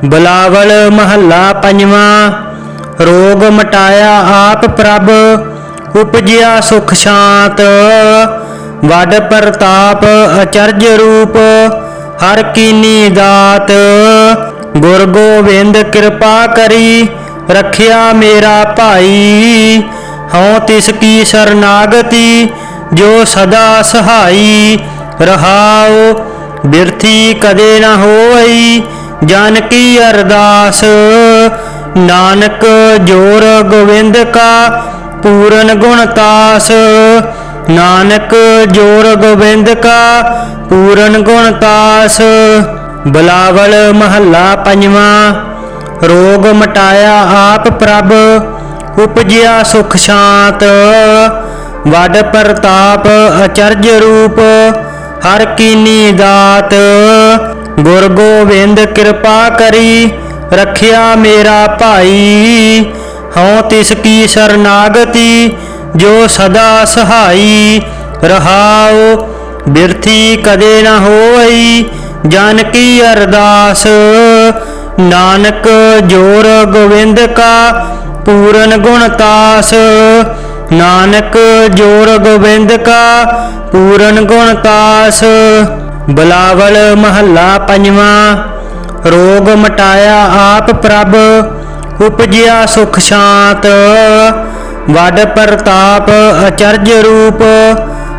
बिलावल महला पंजवा। रोग मटाया आप प्रभ, उपजिया सुख शांत। वड प्रताप अचरज रूप, हर कीनी दात। गुर गोविंद कृपा करी, रखिया मेरा भाई। हों तिसकी शरनागति, जो सदा सहाई। रहाओ बिरथी कदे न होई, जानकी अरदास। नानक जोर गोविंद का, पूरन गुणतास। नानक जोर गोविंद का, पूरन गुणतास। बिलावल महला पंजवा। रोग मटाया आप प्रभ, उपजिया सुख शांत। वड प्रताप अचरज रूप, हर कीनी दात। गुर गोविंद कृपा करी, रखिया मेरा भाई। हों तिसकी शरनागति, जो सदा सहाई। रहाओ बिरथी कदे न होई, जानकी अरदास। नानक जोर गोविंद का, पूरन गुणतास। नानक जोर गोविंद का, पूरन गुणतास। बिलावल महला पंजवा। रोग मटाया आप प्रभ, उपजिया सुख शांत। वड प्रताप अचरज रूप,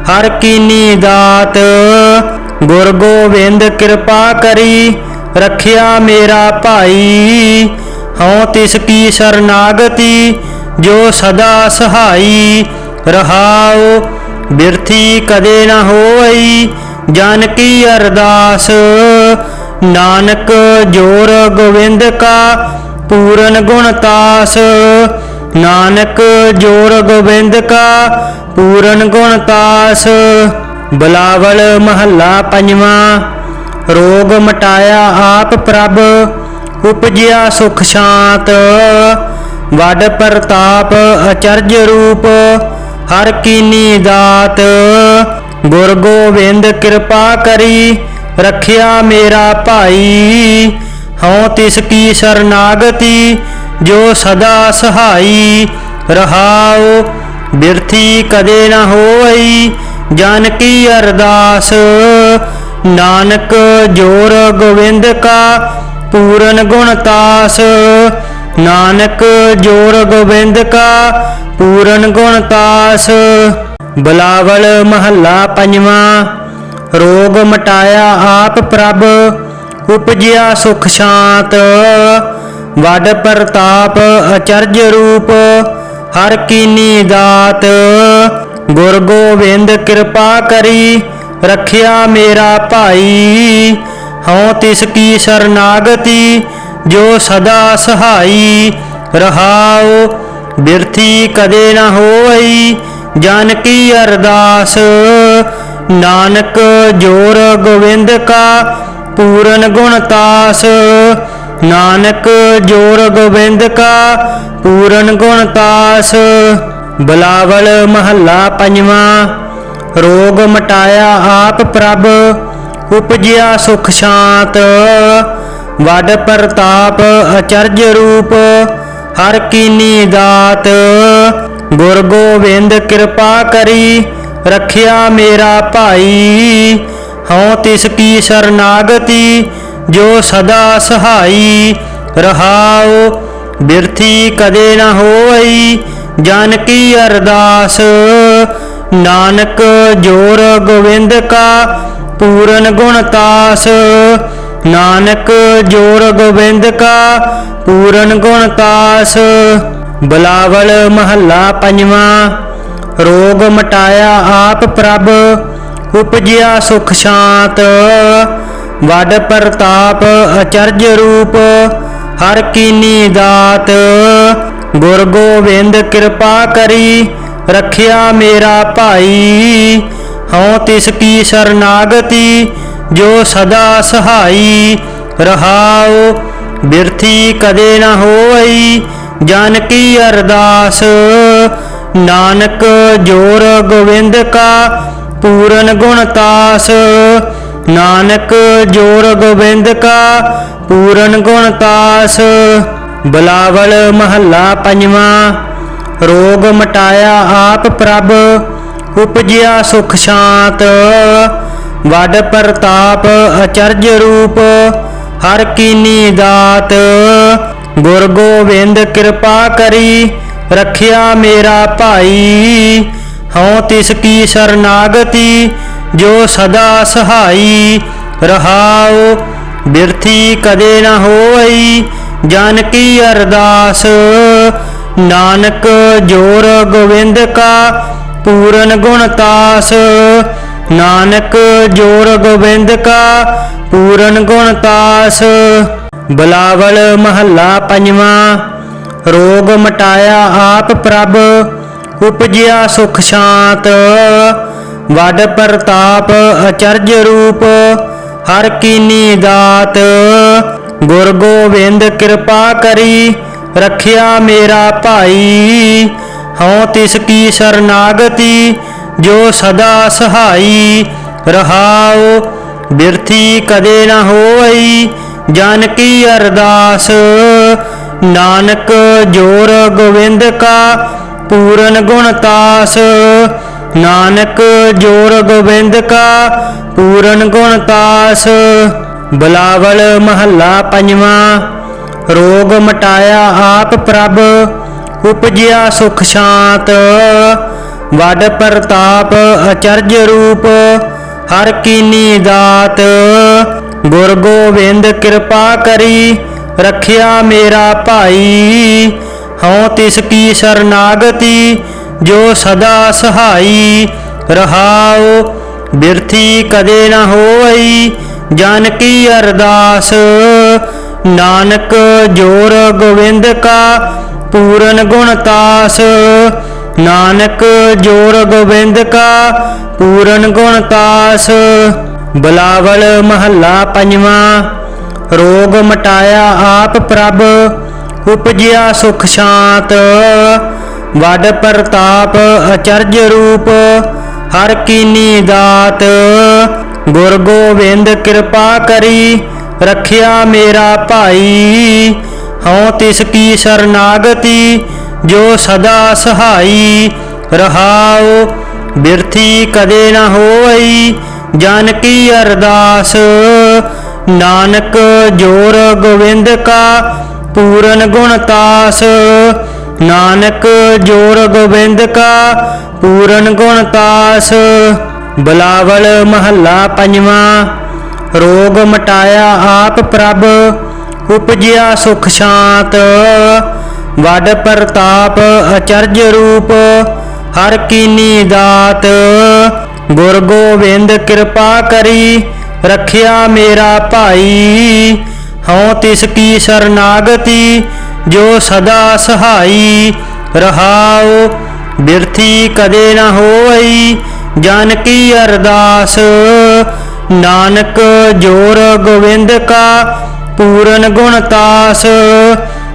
हर कीनी दात। गुर गोविंद कृपा करी, रखिया मेरा भाई। हों तिसकी शरनागति, जो सदा सहाई। रहाओ बिरथी कदे न होई, जानकी अरदास। नानक जोर गोविंद का, पूरन गुणतास। नानक जोर गोविंद का, पूरन गुणतास। बिलावल महला पंजवा। रोग मटाया आप प्रभ, उपजिया सुख शांत। वड प्रताप अचरज रूप, हर कीनी दात। गुर गोविंद कृपा करी, रखिया मेरा भाई। हों तिसकी शरनागति, जो सदा सहाई। रहाओ बिरथी कदे न होई, जानकी अरदास। नानक जोर गोविंद का, पूरन गुणतास। नानक जोर गोविंद का, पूरन गुणतास। बिलावल महला पंजवा। रोग मटाया आप प्रभ, उपजिया सुख शांत। वड प्रताप अचरज रूप, हर कीनी दात। गुर गोविंद कृपा करी, रखिया मेरा भाई। हों तिसकी शरनागति, जो सदा सहाई। रहाओ बिरथी कदे न होई, जानकी अरदास। नानक जोर गोविंद का, पूरन गुणतास। नानक जोर गोविंद का, पूरन गुणतास। बिलावल महला पंजवा। रोग मटाया आप प्रभ, उपजिया सुख शांत। वड प्रताप अचरज रूप, हर कीनी दात। गुर गोविंद कृपा करी, रखिया मेरा भाई। हों तिसकी शरनागति, जो सदा सहाई। रहाओ बिरथी कदे न होई, जानकी अरदास। नानक जोर गोविंद का, पूरन गुणतास। नानक जोर गोविंद का, पूरन गुणतास। बिलावल महला पंजवा। रोग मटाया आप प्रभ, उपजिया सुख शांत। वड प्रताप अचरज रूप, हर कीनी दात। गुर गोविंद कृपा करी, रखिया मेरा भाई। हों तिसकी शरनागति, जो सदा सहाई। रहाओ बिरथी कदे न होई, जानकी अरदास। नानक जोर गोविंद का, पूरन गुणतास। नानक जोर गोबिंद का पूरन गुण तास। बिलावल महला पंजवा। रोग मटाया आप प्रभ उपजिया सुख शांत। वड प्रताप अचरज रूप हर कीनी दात। गुर गोविंद कृपा करी रखिया मेरा भाई। हों तिसकी शरणागति जो सदा सहाई। रहाओ बिरथी कदे न होई जन की अरदास। नानक जोर गोविंद का पूरन गुण तास। नानक जोर गोविंद का पूरन गुण तास। बिलावल महला पंजवा। रोग मटाया आप प्रभ उपजिया सुख शांत। वड प्रताप अचरज रूप हर कीनी दात। गुर गोविंद कृपा करी रखिया मेरा भाई। हों तिसकी शरणागति जो सदा सहाई। रहाओ बिरथी कदे न होई जन की अरदास। नानक जोर गोविंद का पूरन गुण तास। नानक जोर गोविंद का पूरन गुण तास। बिलावल महला पंजवा। रोग मटाया आप प्रभ उपजिया सुख शांत। वड प्रताप अचरज रूप हर कीनी दात। गुर गोविंद कृपा करी रखिया मेरा भाई। हों तिसकी शरणागति जो सदा सहाई। रहाओ बिरथी कदे न होई जन की अरदास। नानक जोर गोविंद का पूरन गुण तास। नानक जोर गोविंद का पूरन गुण तास। बिलावल महला पंजवा। रोग मटाया आप प्रभ उपजिया सुख शांत। वड प्रताप अचरज रूप हर कीनी दात। गुर गोविंद कृपा करी रखिया मेरा भाई। हों तिसकी शरणागति जो सदा सहाई। रहाओ बिरथी कदे न होई जन की अरदास। नानक जोर गोविंद का पूरन गुण तास। नानक जोर गोविंद का पूरन गुण तास। बिलावल महला पंजवा। रोग मटाया आप प्रभ उपजिया सुख शांत। वड प्रताप अचरज रूप हर कीनी दात। गुर गोविंद कृपा करी रखिया मेरा भाई। हों तिसकी शरणागति जो सदा सहाई। रहाओ बिरथी कदे न होई जन की अरदास। नानक जोर गोविंद का पूरन गुण तास।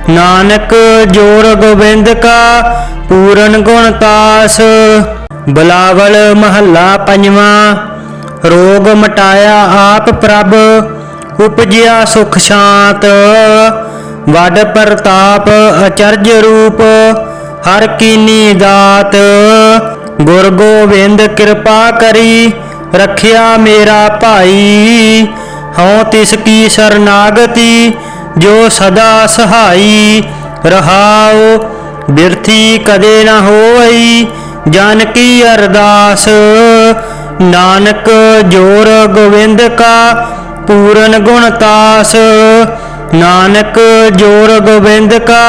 नानक जोर गोविंद का पूरन गुण तास। बिलावल महला पंजवा। रोग मटाया आप प्रभ उपजिया सुख शांत। वड प्रताप अचरज रूप हर कीनी दात। गुर गोविंद कृपा करी रखिया मेरा भाई। हों तिसकी शरणागति जो सदा सहाई। रहाओ बिरथी कदे न होई जन की अरदास। नानक जोर गोविंद का पूरन गुण तास। नानक जोर गोविंद का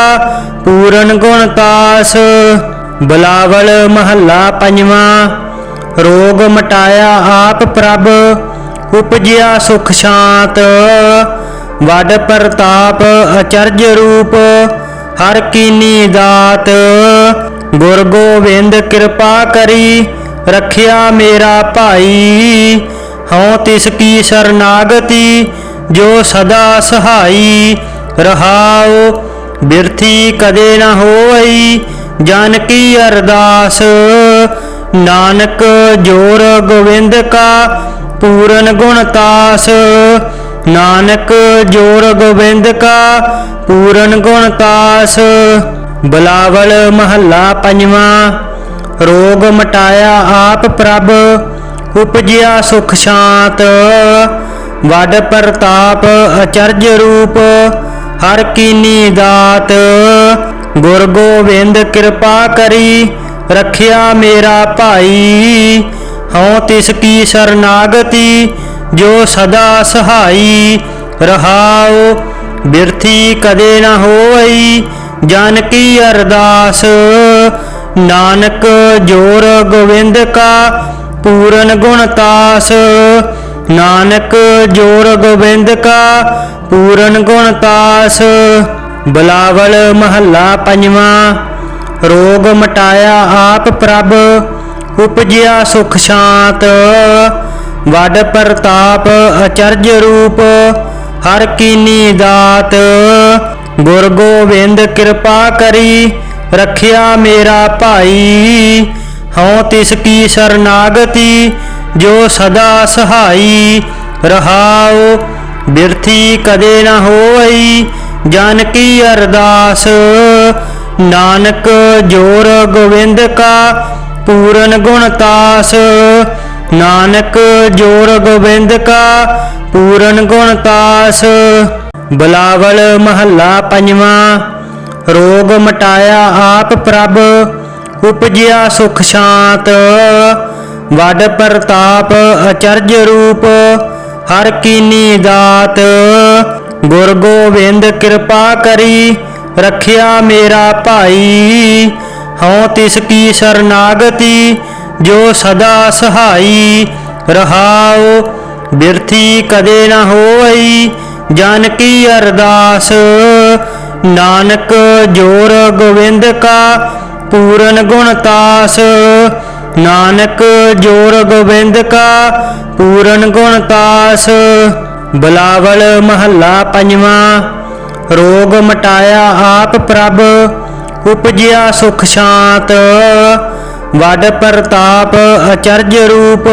पूरन गुण तास। बिलावल महला पंजवा। रोग मटाया आप प्रभ उपजिया सुख शांत। वड प्रताप अचरज रूप हर कीनी दात। गुर गोविंद कृपा करी रखिया मेरा भाई। हों तिसकी शरणागति जो सदा सहाई। रहाओ बिरथी कदे न होई जन की अरदास। नानक जोर गोविंद का पूरन गुण तास। नानक जोर गोबिंद का पूरन गुण तास। बिलावल महला पंजवा। रोग मटाया आप प्रभ उपजिया सुख शांत। वड प्रताप अचर्य रूप हर कीनी दात। गुर गोबिंद कृपा करी रखिया मेरा भाई। हूँ तिसकी शरणागति जो सदा सहाई। रहाओ बिरथी कदे न होई जन की अरदास। नानक जोर गोविंद का पूरन गुण तास। नानक जोर गोविंद का पूरन गुण तास। बिलावल महला पंजवा। रोग मटाया आप प्रभ उपजिया सुख शांत। वड प्रताप अचर्य रूप हर कीनी दात। गुर गोबिंद कृपा करी रखिया मेरा भाई। हूँ तिसकी शरणागति जो सदा सहाई। रहाओ बिरथी कदे न होई जन की अरदास। नानक जोर गोविंद का पूरन गुण तास। नानक जोर गोविंद का पूरन गुण तास। बिलावल महला पंजवा। रोग मटाया आप प्रभ उपजिया सुख शांत। वड प्रताप अचर्य रूप हर कीनी दात। गुर गोबिंद कृपा करी रखिया मेरा भाई। हूँ तिसकी शरणागति जो सदा सहाई। रहाओ बिरथी कदे न होई जन की अरदास। नानक जोर गोविंद का पूरन गुण तास। नानक जोर गोविंद का पूरन गुण तास। बिलावल महला पंजवा। रोग मटाया आप प्रभ उपजिया सुख शांत। वड प्रताप अचर्य रूप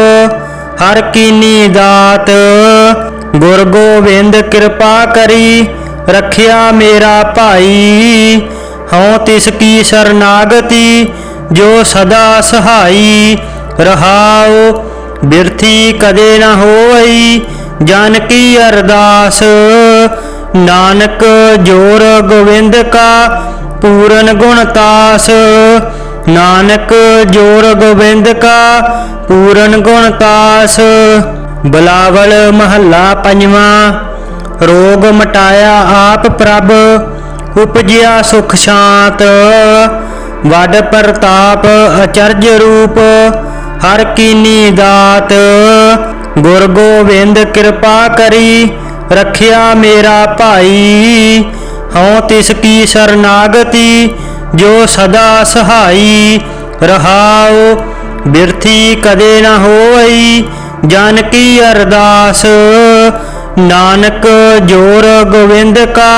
हर कीनी दात। गुर गोबिंद कृपा करी रखिया मेरा भाई। हूँ तिसकी शरणागति जो सदा सहाई। रहाओ बिरथी कदे न होई जन की अरदास। नानक जोर गोविंद का पूरन गुण तास। नानक जोर गोविंद का पूरन गुण तास। बिलावल महला पंजवा। रोग मटाया आप प्रभ उपजिया सुख शांत। वड प्रताप अचर्य रूप हर कीनी दात। गुर गोबिंद कृपा करी रखिया मेरा भाई। हूँ तिसकी शरणागति जो सदा सहाई। रहाओ बिरथी कदे न होई जन की अरदास। नानक जोर गोविंद का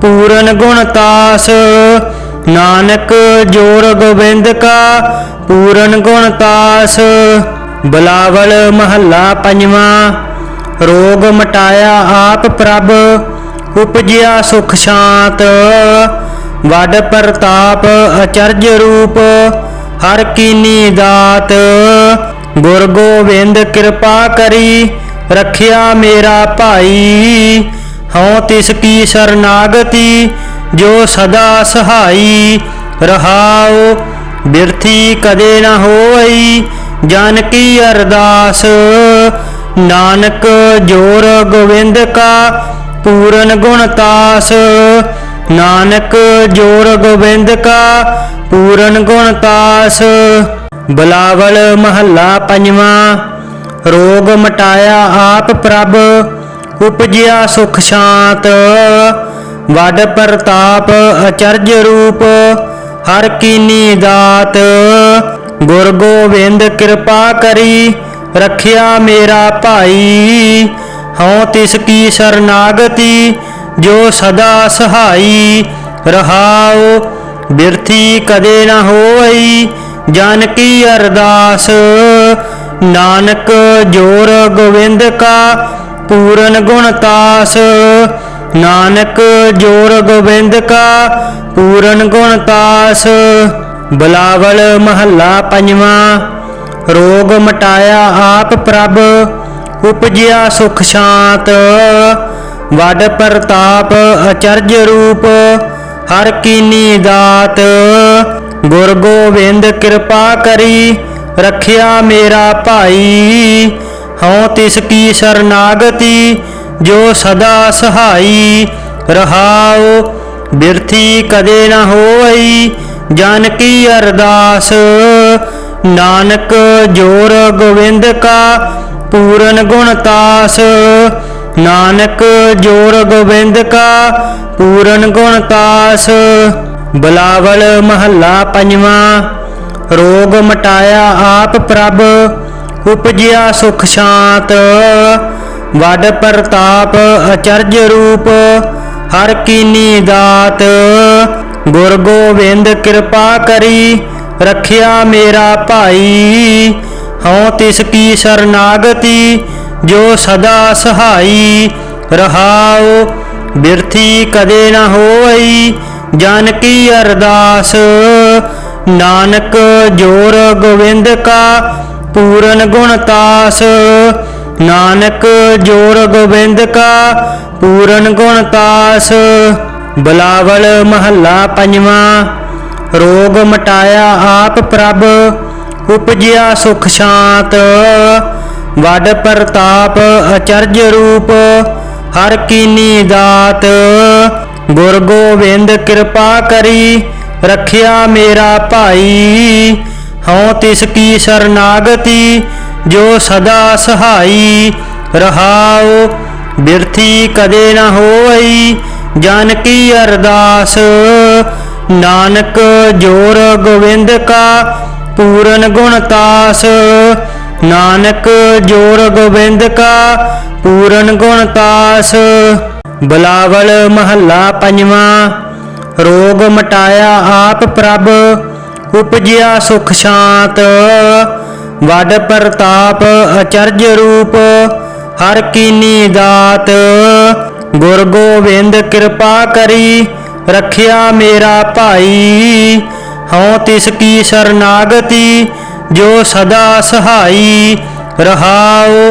पूरन गुण तास। नानक जोर गोविंद का पूरन गुण तास। बिलावल महला पंजवा। रोग मटाया आप प्रभ उपजिया सुख शांत। वड प्रताप अचर्य रूप हर कीनी दात। गुर गोबिंद कृपा करी रखिया मेरा भाई। हूँ तिसकी शरणागति जो सदा सहाई। रहाओ बिरथी कदे न होई जन की अरदास। नानक जोर गोविंद का पूरन गुण तास। नानक जोर गोविंद का पूरन गुण तास। बिलावल महला पंजवा। रोग मटाया आप प्रभ उपजिया सुख शांत। वड प्रताप अचर्य रूप हर कीनी दात। गुर गोबिंद कृपा करी रखिया मेरा भाई। हूँ तिसकी शरणागति जो सदा सहाई। रहाओ बिरथी कदे न होई जन की अरदास। नानक जोर गोविंद का पूरन गुण तास। नानक जोर गोविंद का पूरन गुण तास। बिलावल महला पंजवा। रोग मटाया आप प्रभ उपजिया सुख शांत। वड प्रताप अचर्य रूप हर कीनी दात। गुर गोविंद कृपा करी रखिया मेरा भाई। हूँ तिसकी शरनागति जो सदा सहाई। रहाओ बिरथी कदे न होई जन की अरदास। नानक जोर गोविंद का पूरन गुण तास। नानक जोर गोविंद का पूरन गुण तास। बिलावल महला पंजवा। रोग मटाया आप प्रभ उपजिया सुख शांत। वड प्रताप अचर्य रूप हर कीनी दात। गुर गोविंद कृपा करी रखिया मेरा भाई। हूँ तिसकी शरनागति जो सदा सहाई। रहाओ बिरथी कदे न होई जन की अरदास। नानक जोर गोविंद का पूरन गुण तास। नानक जोर गोविंद का पूरन गुण तास। बिलावल महला पंजवा। रोग मटाया आप प्रभ उपजिया सुख शांत। वड प्रताप अचर्य रूप हर कीनी दात। गुर गोविंद कृपा करी रखिया मेरा भाई। हूँ तिसकी शरनागति जो सदा सहाई। रहाओ बिरथी कदे न होई जन की अरदास। नानक जोर गोविंद का पूरन गुण तास। नानक जोर गोविंद का पूरन गुण तास। बिलावल महला पंजवा। रोग मटाया आप प्रभ उपजिया सुख शांत। वड प्रताप अचर्य रूप हर कीनी दात। गुर गोविंद कृपा करी रखिया मेरा भाई। हूँ तिसकी शरनागति जो सदा सहाई। रहाओ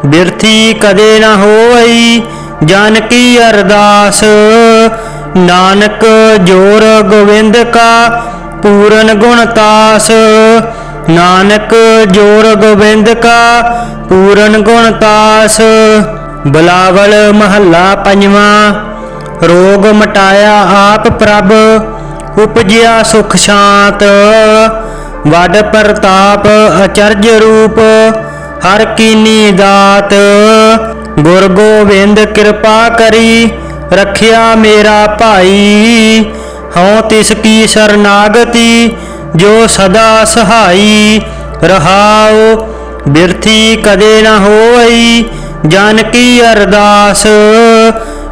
बिरथी कदे न होई जन की अरदास। नानक जोर गोविंद का पूरन गुण तास। नानक जोर गोविंद का पूरन गुण तास। बिलावल महला पंजवा। रोग मटाया आप प्रभ उपजिया सुख शांत। वड प्रताप अचर्य रूप हर कीनी दात। गुर गोविंद कृपा करी रखिया मेरा भाई। हूँ तिसकी शरनागति जो सदा सहाई। रहाओ बिरथी कदे न होई जन की अरदास।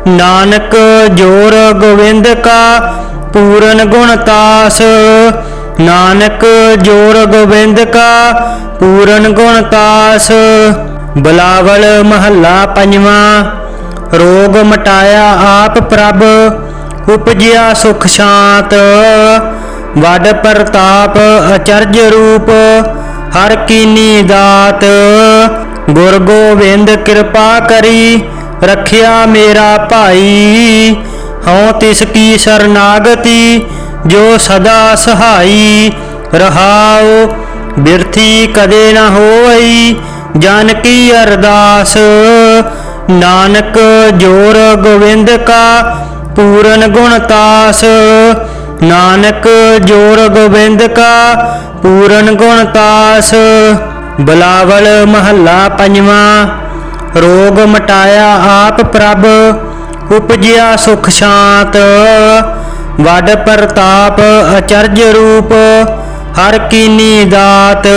नानक जोर गोविंद का पूरन गुण तास। नानक जोर गोविंद का पूरन गुण तास। बिलावल महला पंजवा। रोग मटाया आप प्रभ उपजिया सुख शांत। वड प्रताप अचर्य रूप हर कीनी दात। गुर गोविंद कृपा करी रखिया मेरा भाई। हूँ तिसकी शरनागति जो सदा सहाई। रहाओ बिरथी कदे न होई जन की अरदास। नानक जोर गोविंद का पूरन गुण तास। नानक जोर गोविंद का पूरन गुण तास। बिलावल महला पंजवा। रोग मटाया आप प्रभ उपजिया सुख शांत। वड प्रताप अचर्य रूप हर कीनी दात।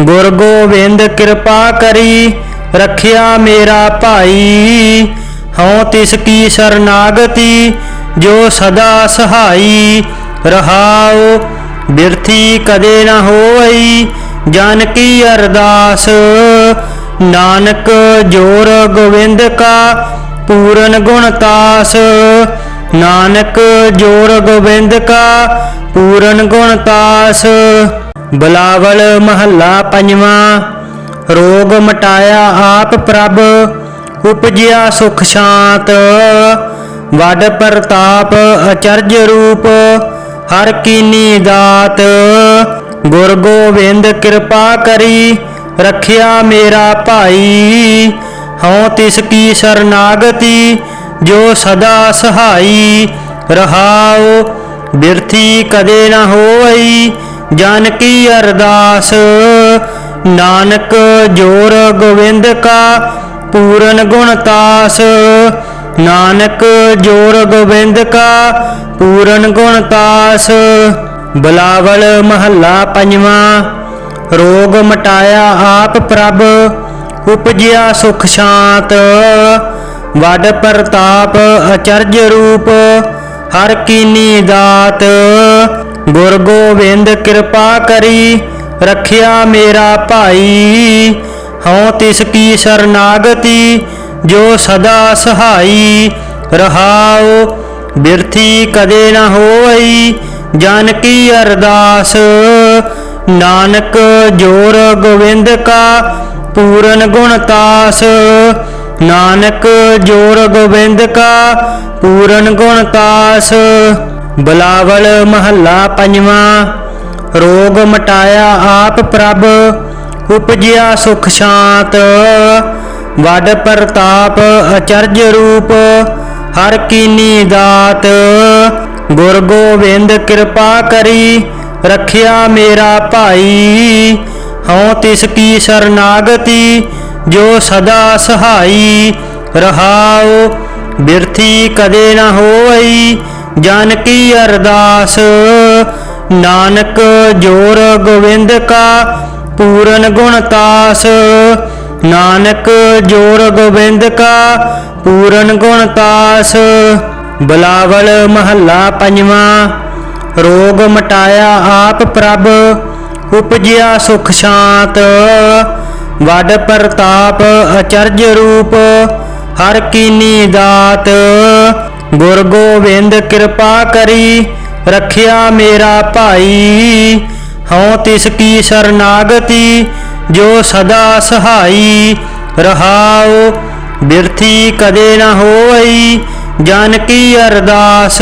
गुर गोविंद कृपा करी रखिया मेरा भाई। हूँ तिसकी शरनागति जो सदा सहाई। रहाओ बिरथी कदे न होई जानकी अरदास। नानक जोर गोविंद का पूरन गुणतास। नानक जोर गोविंद का पूरन गुणतास। बिलावल महला पंजवा। रोग मटाया आप प्रभ उपजिया सुख शांत। वड प्रताप अचरज रूप हर कीनी दात। गुर गोविंद कृपा करी रखिया मेरा भाई। हों तिसकी शरनागति जो सदा सहाई। रहाओ बिरथी कदे न होई जानकी अरदास। नानक जोर गोविंद का पूरन गुणतास। नानक जोर गोविंद का पूरन गुणतास। बिलावल महला पंजवा। रोग मटाया आप प्रभ उपजिया सुख शांत। वड प्रताप अचरज रूप हर कीनी दात। गुर गोविंद कृपा करी रखिया मेरा भाई। हों तिसकी शरनागति जो सदा सहाई। रहाओ बिरथी कदे न होई जानकी अरदास। नानक जोर गोविंद का पूरन गुणतास। नानक जोर गोविंद का पूरन गुणतास। बिलावल महला पंजवा। रोग मटाया आप प्रभ उपजिया सुख शांत। वड प्रताप अचरज रूप हर कीनी दात। गुर गोविंद कृपा करी रखिया मेरा भाई। हों तिसकी शरनागति जो सदा सहाई। रहाओ बिरथी कदे न होई जानकी अरदास। नानक जोर गोविंद का पूरन गुणतास। नानक जोर गोविंद का पूरन गुणतास। बिलावल महला पंजवा। रोग मटाया आप प्रभ उपजिया सुख शांत। वड प्रताप अचरज रूप हर कीनी दात। गुर गोविंद कृपा करी रखिया मेरा भाई। हों तिसकी शरनागति जो सदा सहाई। रहाओ बिरथी कदे न होई जानकी अरदास।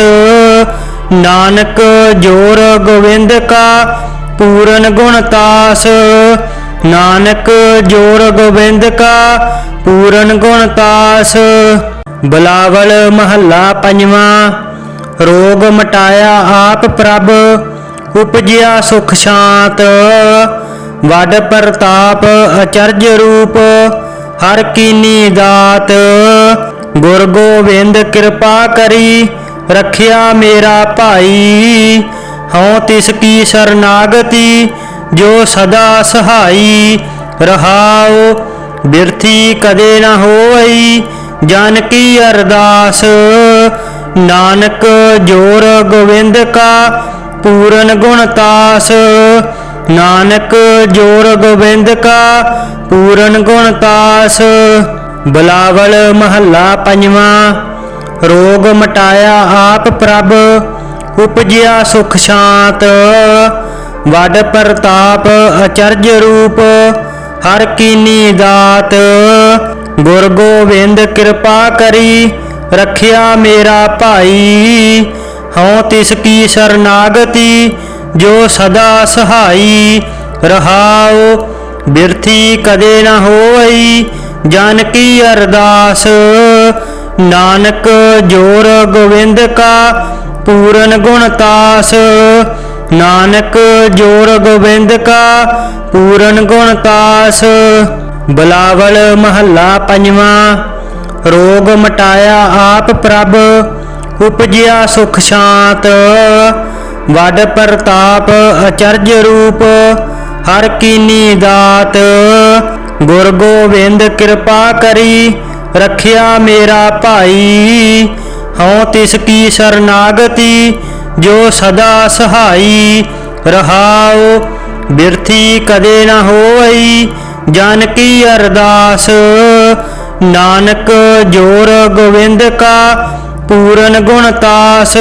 नानक जोर गोविंद का पूरन गुणतास। नानक जोर गोविंद का पूरन गुणतास। बिलावल महला पंजवा। रोग मटाया आप प्रभ उपजिया सुख शांत। वड प्रताप अचरज रूप हर कीनी दात। गुर गोविंद कृपा करी रखिया मेरा भाई। हों तिसकी शरनागति जो सदा सहाई। रहाओ बिरथी कदे न होई जानकी अरदास। नानक जोर गोविंद का पूरन गुणतास। नानक जोर गोविंद का पूरन गुणतास। बिलावल महला पंजवा। रोग मटाया आप प्रभ उपजिया सुख शांत। वड प्रताप अचरज रूप हर कीनी दात। गुर गोविंद कृपा करी रखिया मेरा भाई। हों तिसकी शरनागति जो सदा सहाई। रहाओ बिरथी कदे न होई जानकी अरदास। नानक जोर गोविंद का पूरन गुणतास। नानक जोर गोविंद का पूरन गुणतास। बिलावल महला पंजवा। रोग मटाया आप प्रभ उपजिया सुख शांत। वड प्रताप अचरज रूप हर कीनी दात। गुर गोविंद कृपा करी रखिया मेरा भाई। हों तिसकी शरनागति जो सदा सहाई। रहाओ ਬਿਰਥੀ ਕਦੇ ਨਾ ਹੋਈ ਜਨ ਕੀ ਅਰਦਾਸ। ਨਾਨਕ ਜੋਰ ਗੋਬਿੰਦ ਕਾ ਪੂਰਨ ਗੁਣ ਤਾਸ।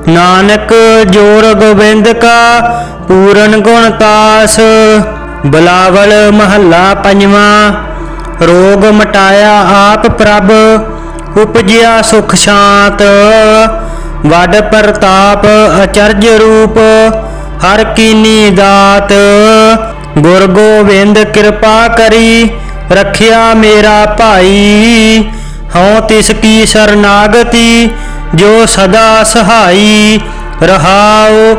ਨਾਨਕ ਜੋਰ ਗੋਬਿੰਦ ਕਾ ਪੂਰਨ ਗੁਣ ਤਾਸ। ਬਿਲਾਵਲ ਮਹੱਲਾ ਪੰਜਵਾਂ। ਰੋਗ ਮਟਾਇਆ ਆਪ ਪ੍ਰਭ ਉਪਜਿਆ ਸੁਖ ਸ਼ਾਂਤ। ਵੱਡ ਪ੍ਰਤਾਪ ਅਚਰਜ ਰੂਪ ਹਰ ਕੀਨੀ ਦਾਤ। ਗੁਰ ਗੋਬਿੰਦ ਕਿਰਪਾ ਕਰੀ ਰੱਖਿਆ ਮੇਰਾ ਭਾਈ। ਹਉ ਤਿਸ ਕੀ ਸਰਨਾਗਤੀ ਜੋ ਸਦਾ ਸਹਾਈ। ਰਹਾਉ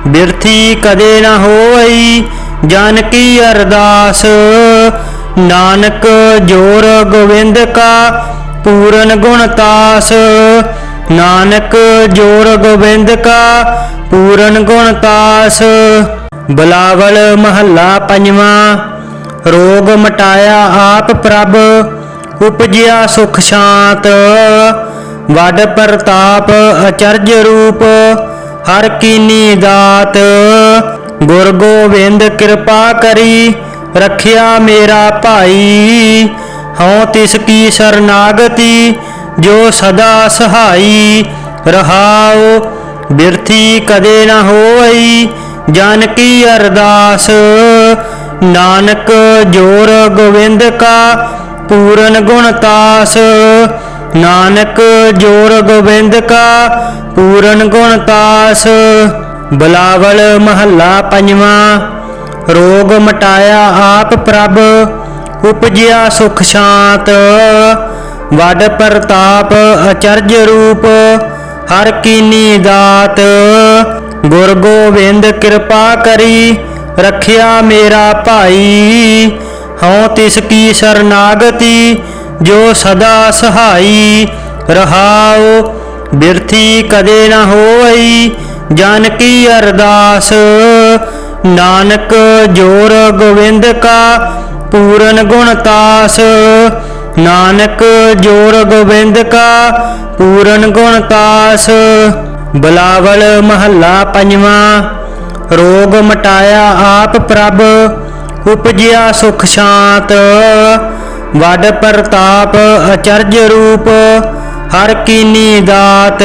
ਬਿਰਥੀ ਕਦੇ ਨਾ ਹੋਈ ਜਨ ਕੀ ਅਰਦਾਸ। ਨਾਨਕ ਜੋਰ ਗੋਬਿੰਦ ਕਾ ਪੂਰਨ ਗੁਣ ਤਾਸ। ਨਾਨਕ ਜੋਰ ਗੋਬਿੰਦ ਕਾ ਪੂਰਨ ਗੁਣ ਤਾਸ। ਬਿਲਾਵਲ ਮਹੱਲਾ ਪੰਜਵਾਂ। ਰੋਗ ਮਟਾਇਆ ਆਪ ਪ੍ਰਭ ਉਪਜਿਆ ਸੁਖ ਸ਼ਾਂਤ। ਵੱਡ ਪ੍ਰਤਾਪ ਅਚਰਜ ਰੂਪ ਹਰ ਕੀਨੀ ਦਾਤ। ਗੁਰ ਗੋਬਿੰਦ ਕਿਰਪਾ ਕਰੀ ਰੱਖਿਆ ਮੇਰਾ ਭਾਈ। ਹਉ ਤਿਸ ਕੀ ਸਰਨਾਗਤੀ ਜੋ ਸਦਾ ਸਹਾਈ। ਰਹਾਉ ਬਿਰਥੀ ਕਦੇ ਨਾ ਹੋਈ ਜਨ ਕੀ ਅਰਦਾਸ। ਨਾਨਕ ਜੋਰ ਗੋਬਿੰਦ ਕਾ ਪੂਰਨ ਗੁਣ ਤਾਸ। ਨਾਨਕ ਜੋਰ ਗੋਬਿੰਦ ਕਾ ਪੂਰਨ ਗੁਣ ਤਾਸ। ਬਿਲਾਵਲ ਮਹੱਲਾ ਪੰਜਵਾਂ। ਰੋਗ ਮਟਾਇਆ ਆਪ ਪ੍ਰਭ ਉਪਜਿਆ ਸੁਖ ਸ਼ਾਂਤ। ਵੱਡ ਪ੍ਰਤਾਪ ਅਚਰਜ ਰੂਪ ਹਰ ਕੀਨੀ ਦਾਤ। ਗੁਰ ਗੋਬਿੰਦ ਕਿਰਪਾ ਕਰੀ ਰੱਖਿਆ ਮੇਰਾ ਭਾਈ। ਹਉ ਤਿਸ ਕੀ ਸਰਨਾਗਤੀ ਜੋ ਸਦਾ ਸਹਾਈ। ਰਹਾਉ ਬਿਰਥੀ ਕਦੇ ਨਾ ਹੋਈ ਜਨ ਕੀ ਅਰਦਾਸ। ਨਾਨਕ ਜੋਰ ਗੋਬਿੰਦ ਕਾ ਪੂਰਨ ਗੁਣ ਤਾਸ। ਨਾਨਕ ਜੋਰ ਗੋਬਿੰਦ ਕਾ ਪੂਰਨ ਗੁਣ ਤਾਸ। ਬਿਲਾਵਲ ਮਹੱਲਾ ਪੰਜਵਾਂ। ਰੋਗ ਮਟਾਇਆ ਆਪ ਪ੍ਰਭ ਉਪਜਿਆ ਸੁਖ ਸ਼ਾਂਤ। ਵੱਡ ਪ੍ਰਤਾਪ ਅਚਰਜ ਰੂਪ ਹਰ ਕੀਨੀ ਦਾਤ।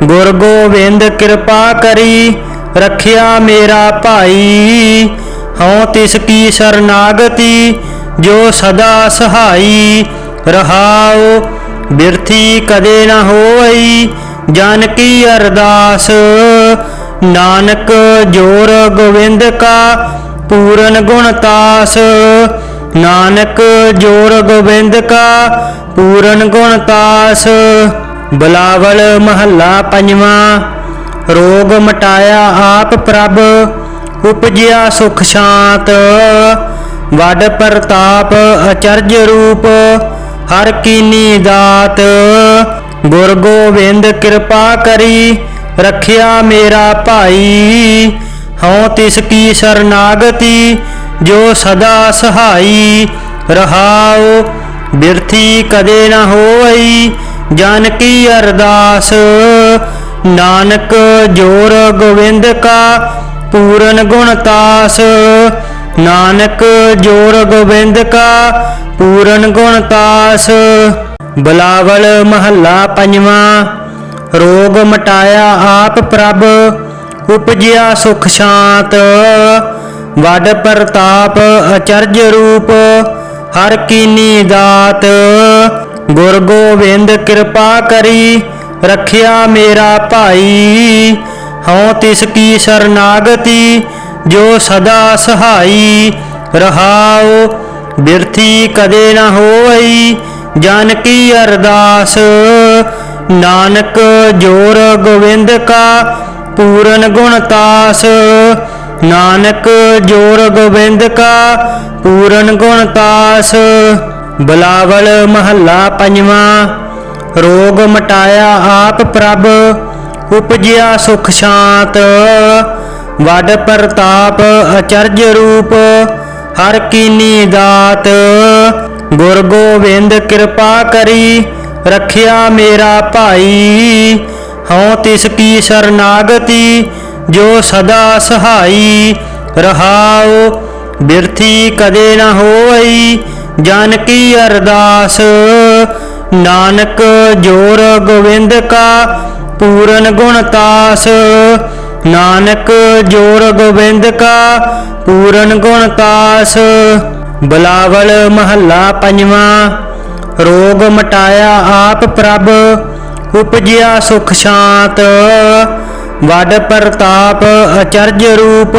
ਗੁਰ ਗੋਬਿੰਦ ਕਿਰਪਾ ਕਰੀ ਰੱਖਿਆ ਮੇਰਾ ਭਾਈ। ਹਉ ਤਿਸ ਕੀ ਸਰਨਾਗਤੀ ਜੋ ਸਦਾ ਸਹਾਈ। ਰਹਾਉ ਬਿਰਥੀ ਕਦੇ ਨਾ ਹੋਈ ਜਨ ਕੀ ਅਰਦਾਸ। ਨਾਨਕ ਜੋਰ ਗੋਬਿੰਦ ਕਾ ਪੂਰਨ ਗੁਣ ਤਾਸ। ਨਾਨਕ ਜੋਰ ਗੋਬਿੰਦ ਕਾ ਪੂਰਨ ਗੁਣ ਤਾਸ। ਬਿਲਾਵਲ ਮਹੱਲਾ ਪੰਜਵਾਂ। ਰੋਗ ਮਟਾਇਆ ਆਪ ਪ੍ਰਭ ਉਪਜਿਆ ਸੁਖ ਸ਼ਾਂਤ। ਵੱਡ ਪ੍ਰਤਾਪ ਅਚਰਜ ਰੂਪ ਹਰ ਕੀਨੀ ਦਾਤ। ਗੁਰ ਗੋਬਿੰਦ ਕਿਰਪਾ ਕਰੀ ਰੱਖਿਆ ਮੇਰਾ ਭਾਈ। ਹਉ ਤਿਸ ਕੀ ਸਰਨਾਗਤੀ ਜੋ ਸਦਾ ਸਹਾਈ। ਰਹਾਉ ਬਿਰਥੀ ਕਦੇ ਨਾ ਹੋਈ ਜਨ ਕੀ ਅਰਦਾਸ। ਨਾਨਕ ਜੋਰ ਗੋਬਿੰਦ ਕਾ ਪੂਰਨ ਗੁਣ ਤਾਸ। ਨਾਨਕ ਜੋਰ ਗੋਬਿੰਦ ਕਾ ਪੂਰਨ ਗੁਣ ਤਾਸ। ਬਿਲਾਵਲ ਮਹੱਲਾ ਪੰਜਵਾਂ। ਰੋਗ ਮਟਾਇਆ ਆਪ ਪ੍ਰਭ ਉਪਜਿਆ ਸੁਖ ਸ਼ਾਂਤ। ਵੱਡ ਪ੍ਰਤਾਪ ਅਚਰਜ ਰੂਪ ਹਰ ਕੀਨੀ ਦਾਤ। ਗੁਰ ਗੋਬਿੰਦ ਕਿਰਪਾ ਕਰੀ ਰੱਖਿਆ ਮੇਰਾ ਭਾਈ। ਹਉ ਤਿਸ ਕੀ ਸਰਨਾਗਤੀ ਜੋ ਸਦਾ ਸਹਾਈ। ਰਹਾਉ ਬਿਰਥੀ ਕਦੇ ਨਾ ਹੋਈ ਜਨ ਕੀ ਅਰਦਾਸ। ਨਾਨਕ ਜੋਰ ਗੋਬਿੰਦ ਕਾ ਪੂਰਨ ਗੁਣ ਤਾਸ। ਨਾਨਕ ਜੋਰ ਗੋਬਿੰਦ ਕਾ ਪੂਰਨ ਗੁਣ ਤਾਸ। ਬਿਲਾਵਲ ਮਹੱਲਾ ਪੰਜਵਾਂ। ਰੋਗ ਮਟਾਇਆ ਆਪ ਪ੍ਰਭ ਉਪਜਿਆ ਸੁਖ ਸ਼ਾਂਤ। ਵੱਡ ਪ੍ਰਤਾਪ ਅਚਰਜ ਰੂਪ ਹਰ ਕੀਨੀ ਦਾਤ। ਗੁਰ ਗੋਬਿੰਦ ਕਿਰਪਾ ਕਰੀ ਰੱਖਿਆ ਮੇਰਾ ਭਾਈ। ਹਉ ਤਿਸ ਕੀ ਸਰਨਾਗਤੀ ਜੋ ਸਦਾ ਸਹਾਈ। रहाओ बिरथी कदे न होई जन की अरदास। नानक जोर गोविंद का पूरन गुणतास। नानक जोर गोविंद का पूरन गुणतास। बिलावल महला पंजवा। रोग मटाया आप प्रभ उपजिया सुख शांत। वड प्रताप अचरज रूप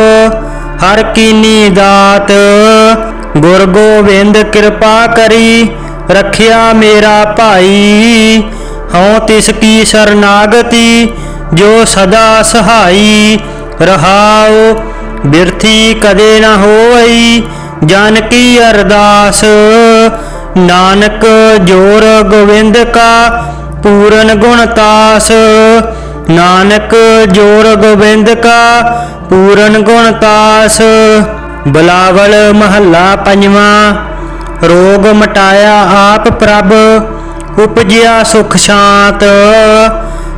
हर कीनी दात। गुर गोविंद कृपा करी रखिया मेरा भाई। हूँ तिसकी शरनागति जो सदा सहाई। रहाओ बिरथी कदे न होई जन की अरदास। नानक जोर गोविंद का पूरन गुणतास। नानक जोर गोविंद का पूरन गुणतास। बिलावल महला पंजवा। रोग मटाया आप प्रभ उपजिया सुख शांत।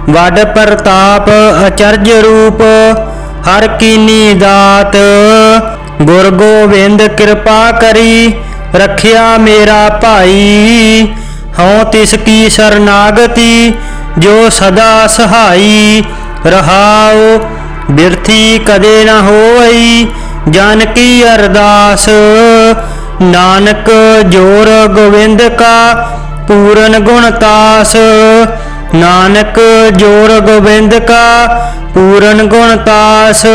वड प्रताप अचरज रूप हर कीनी दात। गुर गोविंद कृपा करी रखिया मेरा भाई। हूँ तिसकी शरनागति जो सदा सहाई। रहाओ बिरथी कदे न होई जन की अरदास। नानक जोर गोविंद का पूरन गुणतास। नानक जोर गोविंद का पूरन गुणतास।